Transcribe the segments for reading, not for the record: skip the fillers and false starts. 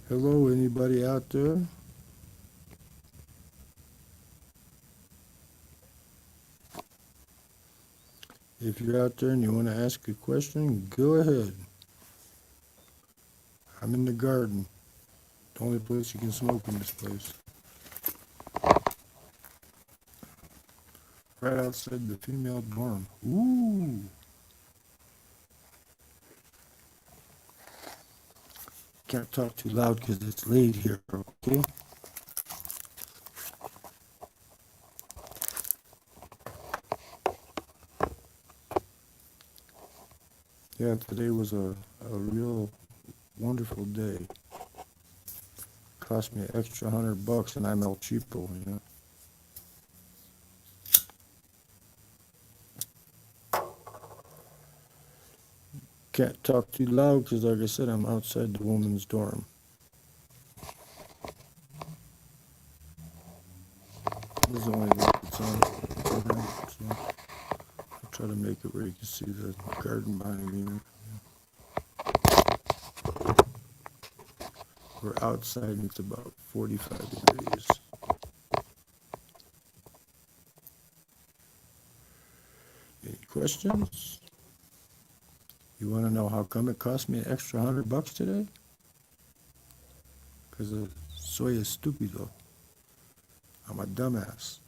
Hello, anybody out there? If you're out there and you want to ask a question, go ahead. I'm in the garden. The only place you can smoke in this place. Right outside the female dorm. Ooh. Can't talk too loud because it's late here, okay? Yeah, today was a real wonderful day. Cost me an extra $100 and I'm El Cheapo, you know? Can't talk too loud because, like I said, I'm outside the woman's dorm. This is only like it's on. Okay, so I'll try to make it where you can see the garden behind me. We're outside and it's about 45 degrees. Any questions? You want to know how come it cost me an extra $100 today? Because soy estúpido. I'm a dumbass.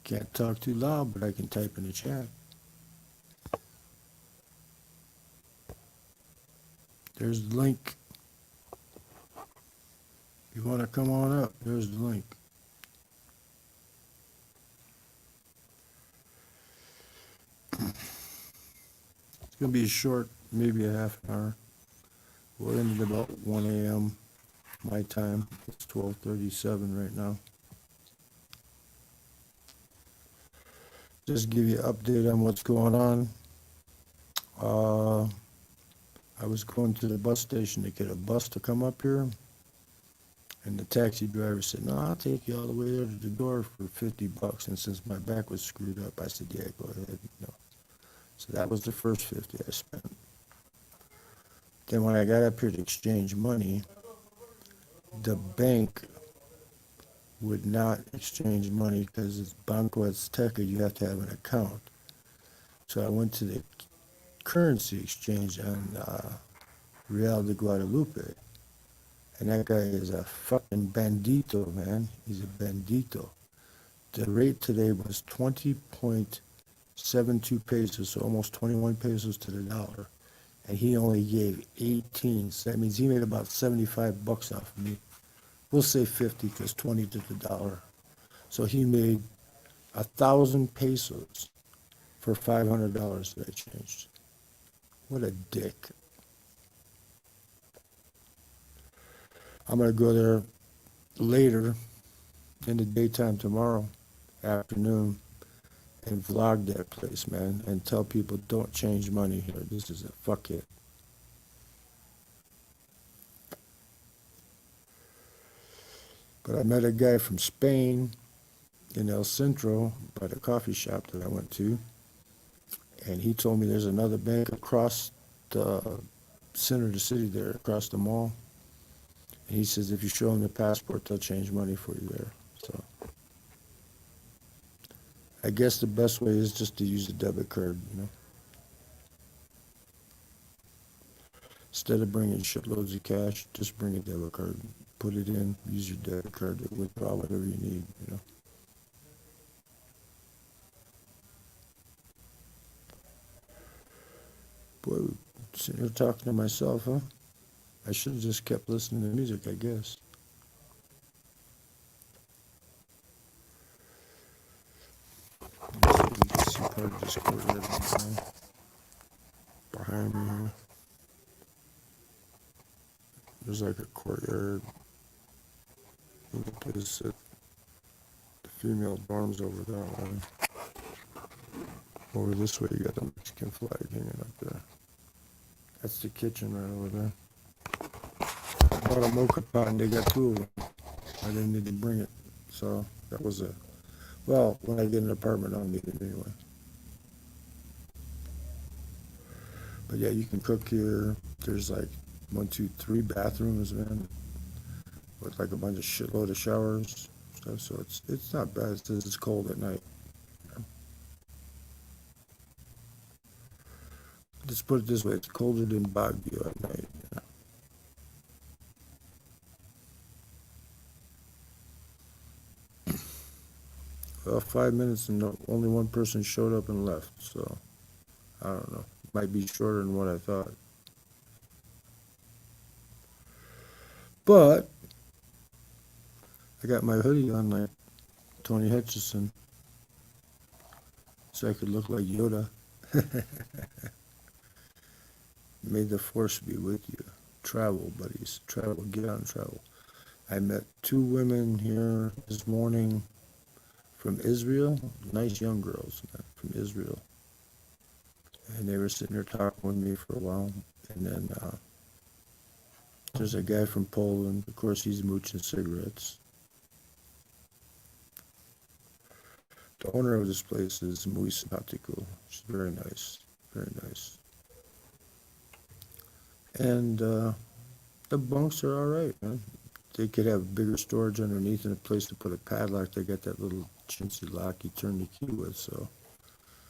Can't talk too loud, but I can type in the chat. There's the link. You want to come on up, there's the link. It's going to be short, maybe a half an hour. We'll end at about 1 a.m. my time. It's 12:37 right now. Just give you an update on what's going on. I was going to the bus station to get a bus to come up here. And the taxi driver said, no, I'll take you all the way there to the door for $50. And since my back was screwed up, I said, yeah, go ahead. So that was the first 50 I spent. Then when I got up here to exchange money, the bank would not exchange money because it's Banco Azteca, you have to have an account. So I went to the currency exchange on Real de Guadalupe. And that guy is a fucking bandito, man. He's a bandito. The rate today was 20.72 pesos, so almost 21 pesos to the dollar. And he only gave 18, so that means he made about $75 off of me. We'll say 50 because 20 to the dollar. So he made 1,000 pesos for $500 that I changed. What a dick. I'm going to go there later in the daytime tomorrow afternoon and vlog that place, man, and tell people don't change money here. This is a fuck it. But I met a guy from Spain in El Centro by the coffee shop that I went to, and he told me there's another bank across the center of the city there, across the mall. And he says if you show them the passport, they'll change money for you there. So I guess the best way is just to use a debit card, you know. Instead of bringing shitloads of cash, just bring a debit card. Put it in, use your debit card to withdraw whatever you need, you know. Boy, sitting here talking to myself, huh? I should have just kept listening to music, I guess. Let's see if you can see part of this courtyard behind me here. There's like a courtyard. There's the female dorms over that way. Over this way, you got the Mexican flag hanging up there. That's the kitchen right over there. I bought a mocha pot and they got two of them. I didn't need to bring it. So that was well, when I get an apartment, I'll need it anyway. But yeah, you can cook here. There's like 3 bathrooms, man, with like a bunch of shitload of showers, stuff. So it's not bad. It says it's cold at night. Let's put it this way: it's colder than Baguio at night. Well, 5 minutes and only one person showed up and left. So I don't know. Might be shorter than what I thought. But I got my hoodie on like Tony Hutchison, so I could look like Yoda. May the force be with you. Travel, buddies. Travel. Get on travel. I met 2 women here this morning from Israel. Nice young girls, man, from Israel. And they were sitting there talking with me for a while. And then there's a guy from Poland. Of course, he's mooching cigarettes. The owner of this place is muy simpático. She's very nice. Very nice. And the bunks are all right, man. They could have bigger storage underneath and a place to put a padlock. They got that little chintzy lock you turn the key with. So,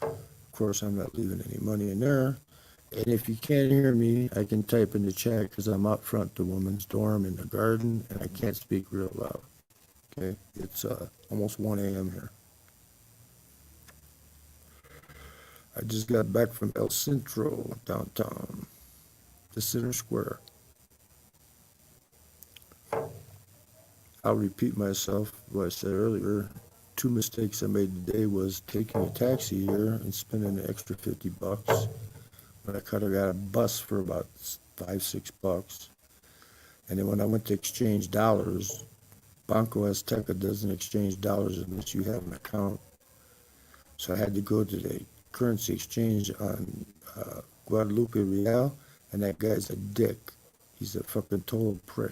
of course, I'm not leaving any money in there. And if you can't hear me, I can type in the chat because I'm out front the woman's dorm in the garden and I can't speak real loud. Okay, it's almost 1 a.m. here. I just got back from El Centro downtown, the center square. I'll repeat myself, what I said earlier. 2 mistakes I made today was taking a taxi here and spending an extra 50 bucks. When I could have got a bus for about $5-6. And then when I went to exchange dollars, Banco Azteca doesn't exchange dollars unless you have an account. So I had to go to the currency exchange on Guadalupe Real, and that guy's a dick. He's a fucking total prick.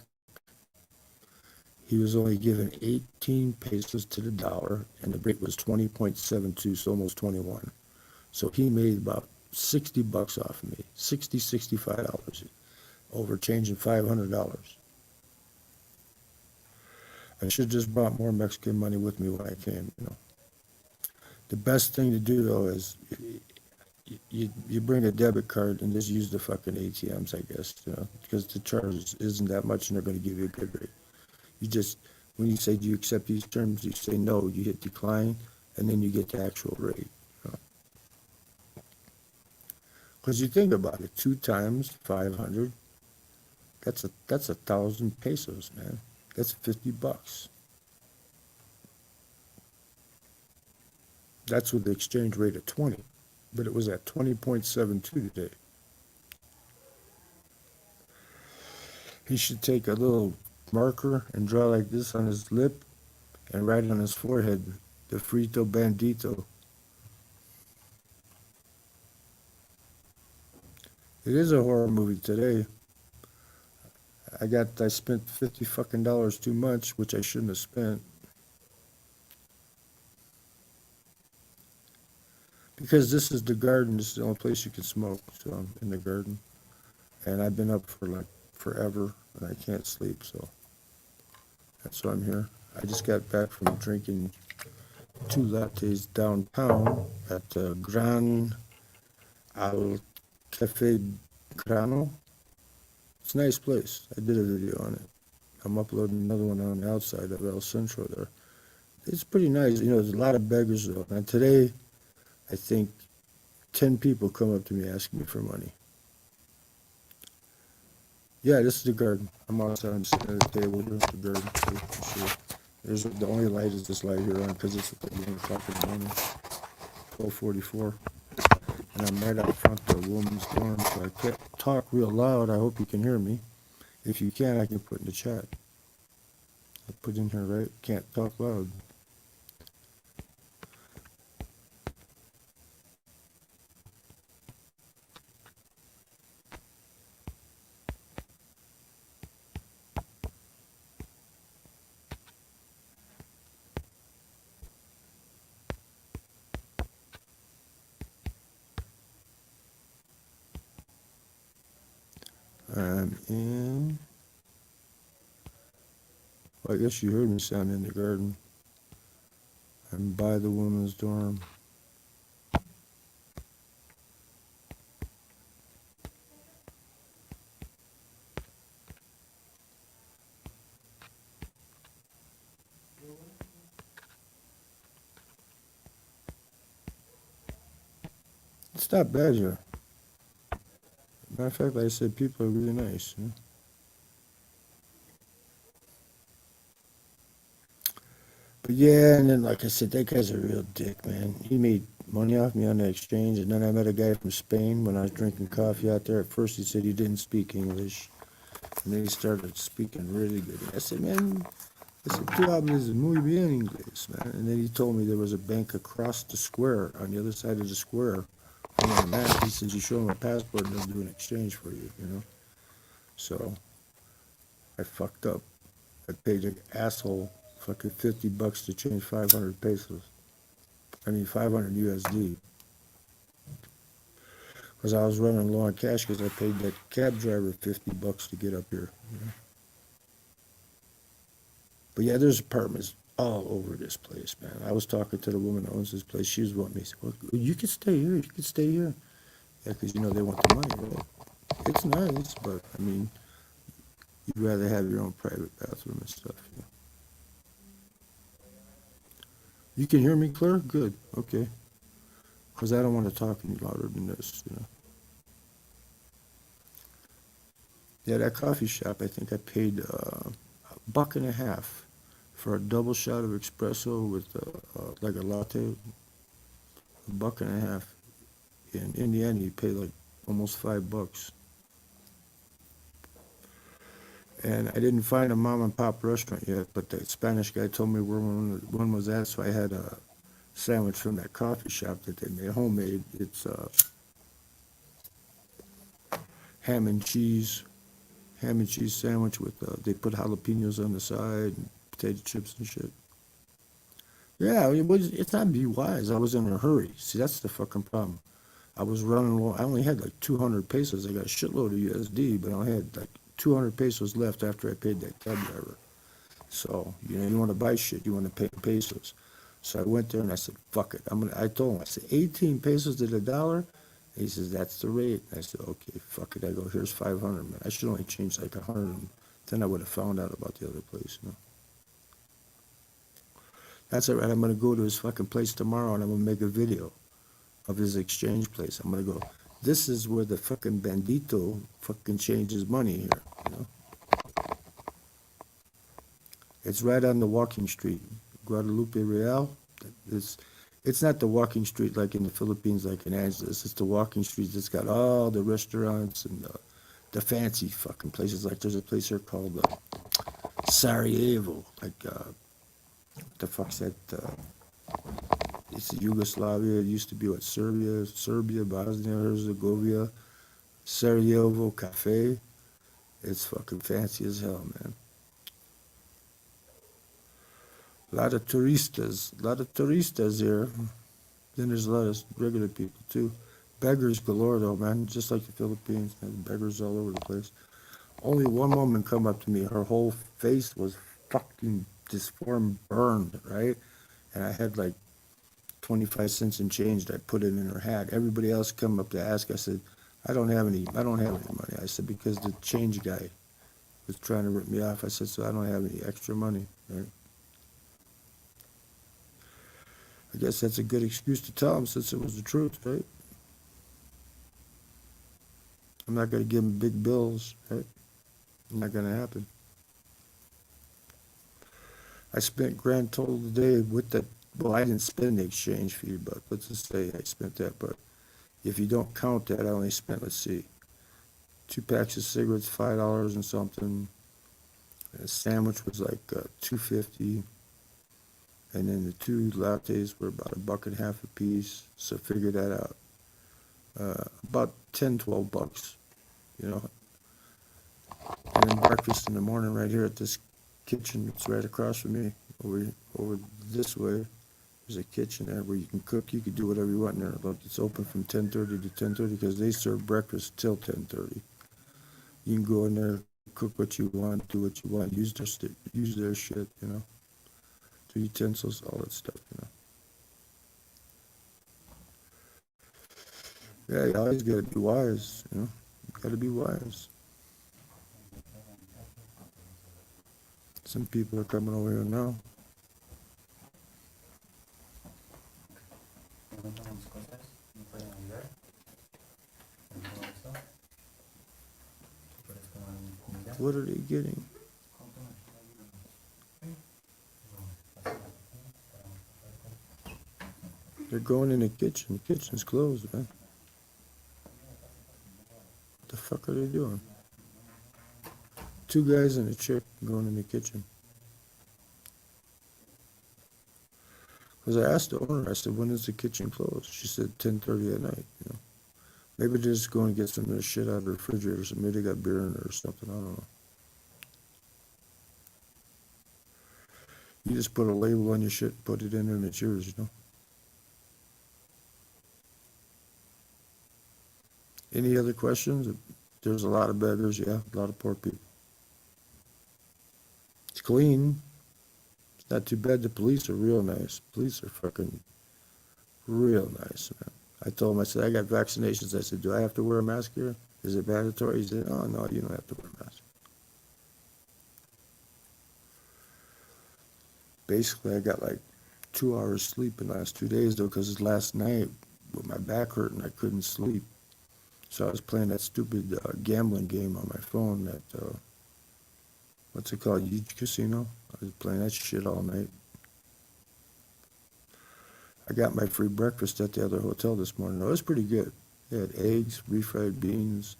He was only given 18 pesos to the dollar, and the rate was 20.72, so almost 21. So he made about 60 bucks off of me, $65, over changing $500. I should have just brought more Mexican money with me when I came, you know. The best thing to do, though, is you bring a debit card and just use the fucking ATMs, I guess, you know, because the charge isn't that much and they're going to give you a good rate. You just, when you say, do you accept these terms, you say no, you hit decline, and then you get the actual rate. Because you think about it, 2 times 500, that's 1,000 pesos, man. That's 50 bucks. That's with the exchange rate of 20, but it was at 20.72 today. He should take a little marker and draw like this on his lip and write on his forehead, the frito bandito. It is a horror movie today. I spent $50 fucking too much, which I shouldn't have spent. Because this is the garden, this is the only place you can smoke, so I'm in the garden. And I've been up for like forever, and I can't sleep, so that's why I'm here. I just got back from drinking 2 lattes downtown at Gran Al Cafe Grano. It's a nice place. I did a video on it. I'm uploading another one on the outside of El Centro there. It's pretty nice. You know, there's a lot of beggars though. And today, I think 10 people come up to me asking me for money. Yeah, this is the garden. I'm outside. I'm sitting at the table here at the garden. See. There's the only light is this light here on because it's at 1 o'clock in the morning, 12:44. And I'm right out front of the woman's dorm, so I can't talk real loud. I hope you can hear me. If you can, I can put in the chat. I put in here, right? Can't talk loud. I'm in. Well, I guess you heard me say I'm in the garden. I'm by the women's dorm. It's not bad here. Matter of fact, like I said, people are really nice. You know? But yeah, and then like I said, that guy's a real dick, man. He made money off me on the exchange, and then I met a guy from Spain when I was drinking coffee out there. At first, he said he didn't speak English, and then he started speaking really good. I said, man, I said, tú hablas muy bien inglés, man. And then he told me there was a bank across the square, on the other side of the square, on the map. He says, you show him a passport and they'll do an exchange for you, you know? So I fucked up. I paid an asshole fucking $50 to change 500 pesos. I mean 500 USD. Because I was running low on cash because I paid that cab driver $50 to get up here. You know? But yeah, there's apartments all over this place, man. I was talking to the woman that owns this place. She was wanting me to say, well, you can stay here. You can stay here. Yeah, because, you know, they want the money, right? It's nice, but, I mean, you'd rather have your own private bathroom and stuff, you know. You can hear me clear? Good. Okay. Because I don't want to talk any louder than this, you know. Yeah, that coffee shop, I think I paid $1.50 for a double shot of espresso with like a latte, $1.50. And in the end, you pay like almost $5. And I didn't find a mom and pop restaurant yet, but the Spanish guy told me where one was at, so I had a sandwich from that coffee shop that they made, homemade. It's ham and cheese sandwich with they put jalapenos on the side and potato chips and shit. Yeah, it's not be wise. I was in a hurry. See, that's the fucking problem. I was running low. I only had like 200 pesos. I got a shitload of USD, but I had like 200 pesos left after I paid that cab driver. So, you know, you want to buy shit, you want to pay in pesos. So I went there and I said, fuck it. I told him, I said, 18 pesos to the dollar? He says, that's the rate. I said, okay, fuck it. I go, here's 500, man. I should only change like 100. Then I would have found out about the other place, you know. That's all right. I'm going to go to his fucking place tomorrow and I'm going to make a video of his exchange place. I'm going to go, this is where the fucking bandito fucking changes money here, you know. It's right on the walking street, Guadalupe Real. It's not the walking street like in the Philippines, like in Angeles. It's the walking street that's got all the restaurants and the fancy fucking places. Like there's a place here called Sarajevo. Like, what the fuck's that? It's Yugoslavia. It used to be what, Serbia, Bosnia, Herzegovina, Sarajevo Cafe. It's fucking fancy as hell, man. A lot of turistas here. Then there's a lot of regular people too. Beggars galore though, man. Just like the Philippines, man. Beggars all over the place. Only one woman come up to me. Her whole face was fucking disformed, burned, right? And I had like 25 cents in change that I put it in her hat. Everybody else come up to ask. I said, I don't have any money. I said, because the change guy was trying to rip me off. I said, so I don't have any extra money, right? I guess that's a good excuse to tell him since it was the truth, right? I'm not going to give him big bills, right? Not going to happen. I spent grand total today with the, well, I didn't spend the exchange fee, but let's just say I spent that. But if you don't count that, I only spent, let's see, 2 packs of cigarettes, $5 and something. And a sandwich was like $2.50. And then the 2 lattes were about $1.50 a piece. So figure that out. About 10, $12, you know. And then breakfast in the morning right here at this kitchen. It's right across from me. Over this way, there's a kitchen there where you can cook. You can do whatever you want in there. Look, it's open from 10:30 to 10:30 because they serve breakfast till 10:30. You can go in there, cook what you want, do what you want, use their shit, you know, the utensils, all that stuff, you know. Yeah, you always gotta be wise, you know. You gotta be wise. Some people are coming over here now. What are they getting? They're going in the kitchen. The kitchen's closed, man. What the fuck are they doing? Two guys and a chick going in the kitchen. Because I asked the owner, I said, when is the kitchen closed? She said 10:30 at night, you know. Maybe they're just going to get some of the shit out of the refrigerator. So maybe they got beer in there or something. I don't know. You just put a label on your shit, put it in there, and it's yours, you know. Any other questions? There's a lot of beggars, yeah, a lot of poor people. It's clean. It's not too bad. The police are real nice. Police are fucking real nice, man. I told him, I said, I got vaccinations. I said, do I have to wear a mask here? Is it mandatory? He said, oh, no, you don't have to wear a mask. Basically, I got like 2 hours sleep in the last 2 days, though, because last night, with my back hurting, I couldn't sleep. So I was playing that stupid gambling game on my phone, that, what's it called, Casino? I was playing that shit all night. I got my free breakfast at the other hotel this morning. It was pretty good. They had eggs, refried beans,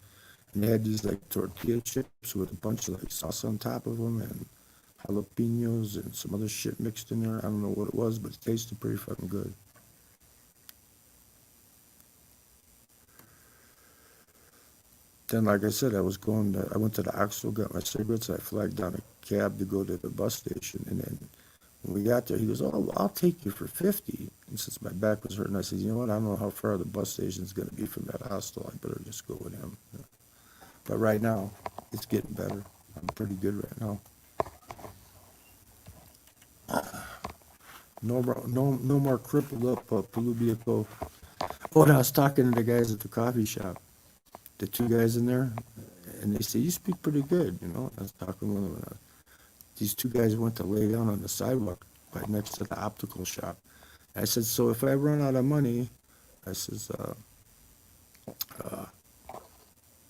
and they had these like tortilla chips with a bunch of like sauce on top of them and jalapenos and some other shit mixed in there. I don't know what it was, but it tasted pretty fucking good. Then, like I said, I went to the Oxbow, got my cigarettes, I flagged down a cab to go to the bus station, and then when we got there, he goes, oh, I'll take you for 50. And since my back was hurting, I said, you know what, I don't know how far the bus station's going to be from that hostel. I better just go with him. But right now, it's getting better. I'm pretty good right now. No more crippled up Pelubiaco. Oh, and I was talking to the guys at the coffee shop, the two guys in there, and they said, you speak pretty good, you know. I was talking with them. These two guys went to lay down on the sidewalk right next to the optical shop. I said, so if I run out of money, I says,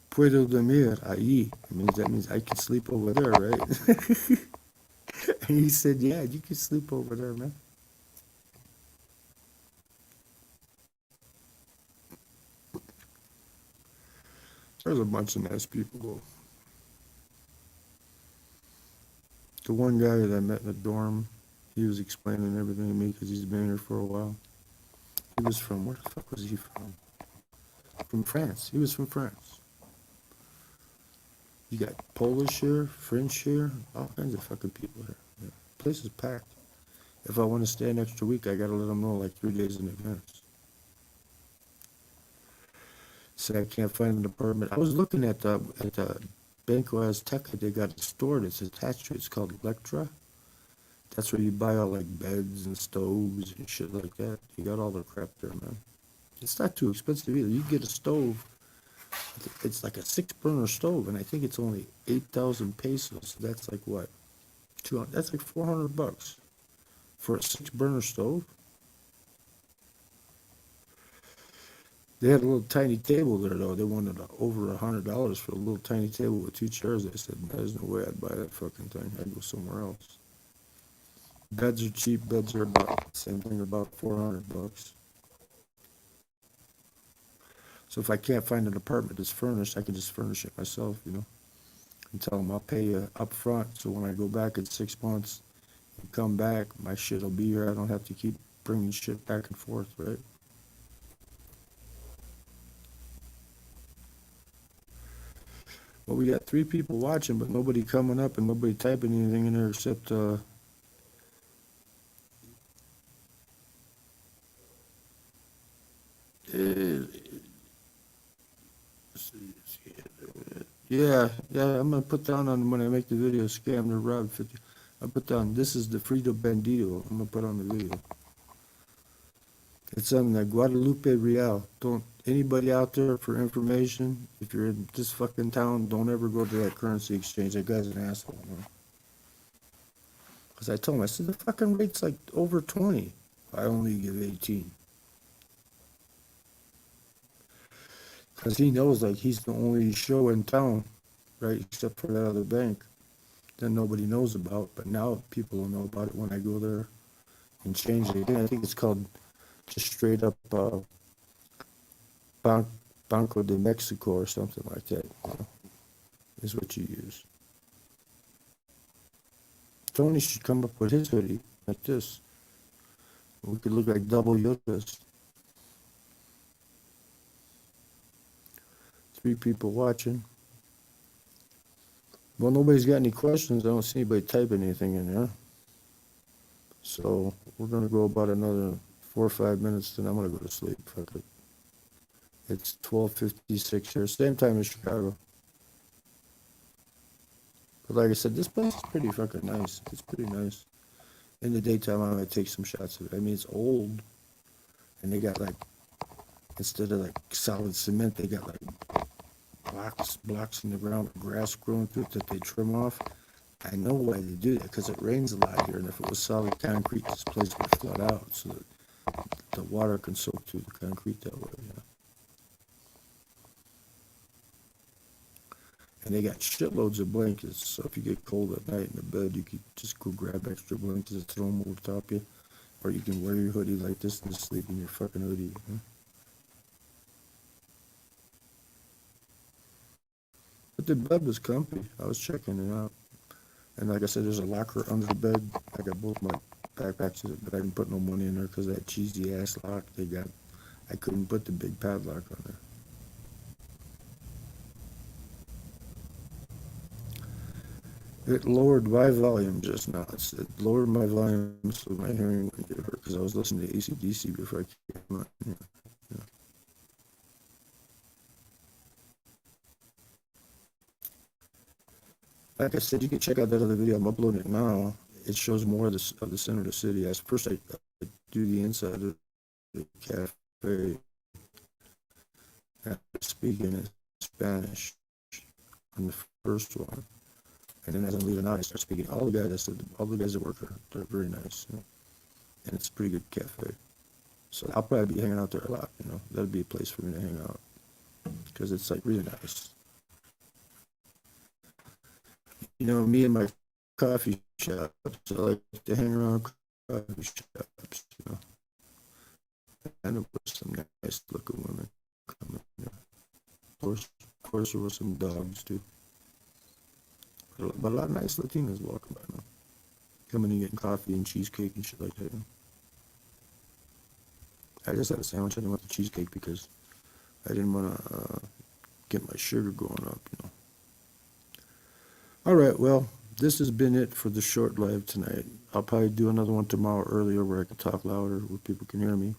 puedo dormir ahí. That means I can sleep over there, right? And he said, yeah, you can sleep over there, man. There's a bunch of nice people, though. The one guy that I met in the dorm, he was explaining everything to me because he's been here for a while. He was from, where the fuck was he from? From France. He was from France. You got Polish here, French here, all kinds of fucking people here. Yeah. Place is packed. If I want to stay an extra week, I gotta let them know like 3 days in advance. Say I can't find an apartment. I was looking at the Banco Azteca. They got a store that's attached to it. It's called Electra. That's where you buy all like beds and stoves and shit like that. You got all the crap there, man. It's not too expensive either. You get a stove. It's like a 6-burner stove, and I think it's only 8,000 pesos. That's like what? 200. That's like $400 for a 6-burner stove. They had a little tiny table there, though. They wanted over $100 for a little tiny table with 2 chairs. I said, there's no way I'd buy that fucking thing. I'd go somewhere else. Beds are cheap. Beds are about the same thing, about $400. So if I can't find an apartment that's furnished, I can just furnish it myself, you know, and tell them I'll pay you up front. So when I go back in 6 months and come back, my shit will be here. I don't have to keep bringing shit back and forth, right? Well, we got 3 people watching, but nobody coming up and nobody typing anything in there except, Yeah, yeah, I'm gonna put down on when I make the video, scam or rob 50. I put down, this is the Frito Bandito. I'm gonna put on the video. It's on the Guadalupe Real. Don't, anybody out there for information, if you're in this fucking town, don't ever go to that currency exchange. That guy's an asshole, man. Because I told him, I said, the fucking rate's like over 20. I only give 18. Because he knows, like, he's the only show in town, right, except for that other bank that nobody knows about. But now people will know about it when I go there and change it again. I think it's called just straight up Ban- Banco de Mexico or something like that, is what you use. Tony should come up with his hoodie like this. We could look like double Yodas. 3 people watching. Well, nobody's got any questions. I don't see anybody typing anything in there. So we're gonna go about another 4 or 5 minutes, then I'm gonna go to sleep. Fuck it. It's 12:56 here, same time as Chicago. But like I said, this place is pretty fucking nice. It's pretty nice. In the daytime, I'm gonna take some shots of it. I mean, it's old, and they got like, instead of like solid cement, they got like blocks in the ground with grass growing through it that they trim off. I know why they do that, because it rains a lot here, and if it was solid concrete, this place would flood out, so that the water can soak through the concrete that way. And they got shitloads of blankets, so if you get cold at night in the bed, you could just go grab extra blankets and throw them over top you, or you can wear your hoodie like this and just sleep in your fucking hoodie. But the bed was comfy. I was checking it out. And like I said, there's a locker under the bed. I got both my backpacks in it, but I didn't put no money in there because of that cheesy ass lock they got. I couldn't put the big padlock on there. It lowered my volume just now. It lowered my volume so my hearing wouldn't get hurt because I was listening to AC/DC before I came on. Yeah. Like I said, you can check out that other video. I'm uploading it now. It shows more of the center of the city. As first, I do the inside of the cafe. Speaking in Spanish on the first one, and then as I'm leaving out, I start speaking. All the guys that work here, they're very nice, and it's a pretty good cafe. So I'll probably be hanging out there a lot. That'd be a place for me to hang out because it's like really nice. Me and my coffee shops, I like to hang around coffee shops. And there was some nice looking women coming there. Of course, there were some dogs too. But a lot of nice Latinas walking by now. Coming and getting coffee and cheesecake and shit like that. I just had a sandwich. I didn't want the cheesecake because I didn't want to get my sugar going up. All right, well, this has been it for the short live tonight. I'll probably do another one tomorrow earlier where I can talk louder, where people can hear me.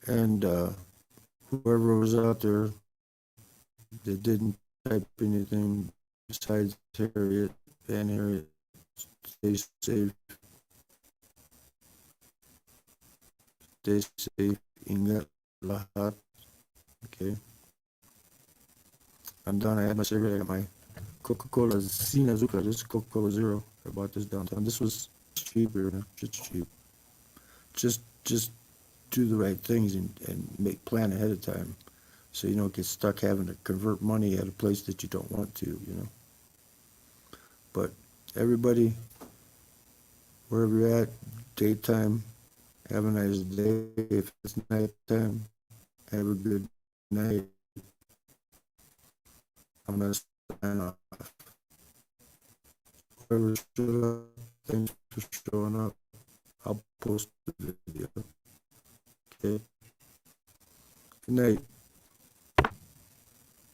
And whoever was out there that didn't type anything besides Harriet and Harriet, stay safe. Stay safe. Ingat lahat. Okay. I'm done. I had my cigarette. I got my Coca-Cola Sin Azúcar. This is Coca-Cola Zero. I bought this downtown. This was cheaper. Just cheap. Just do the right things and plan ahead of time, so you don't get stuck having to convert money at a place that you don't want to. But everybody, wherever you're at, daytime, have a nice day. If it's nighttime, have a good night. I'm gonna sign off. Whoever showed up, thanks for showing up. I'll post the video. Okay. Good night.